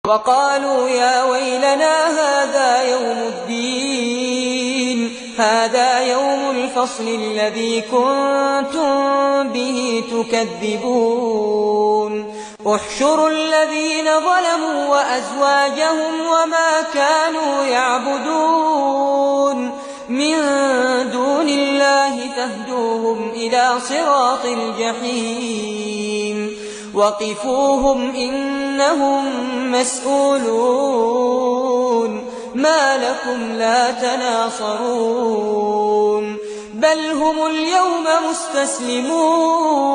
وقالوا يا ويلنا هذا يوم الفصل الذي كنتم به تكذبون احشروا الذين ظلموا وأزواجهم وما كانوا يعبدون من دون الله فاهدوهم إلى صراط الجحيم وقفوهم إنهم مسؤولون ما لكم لا تناصرون بل هم اليوم مستسلمون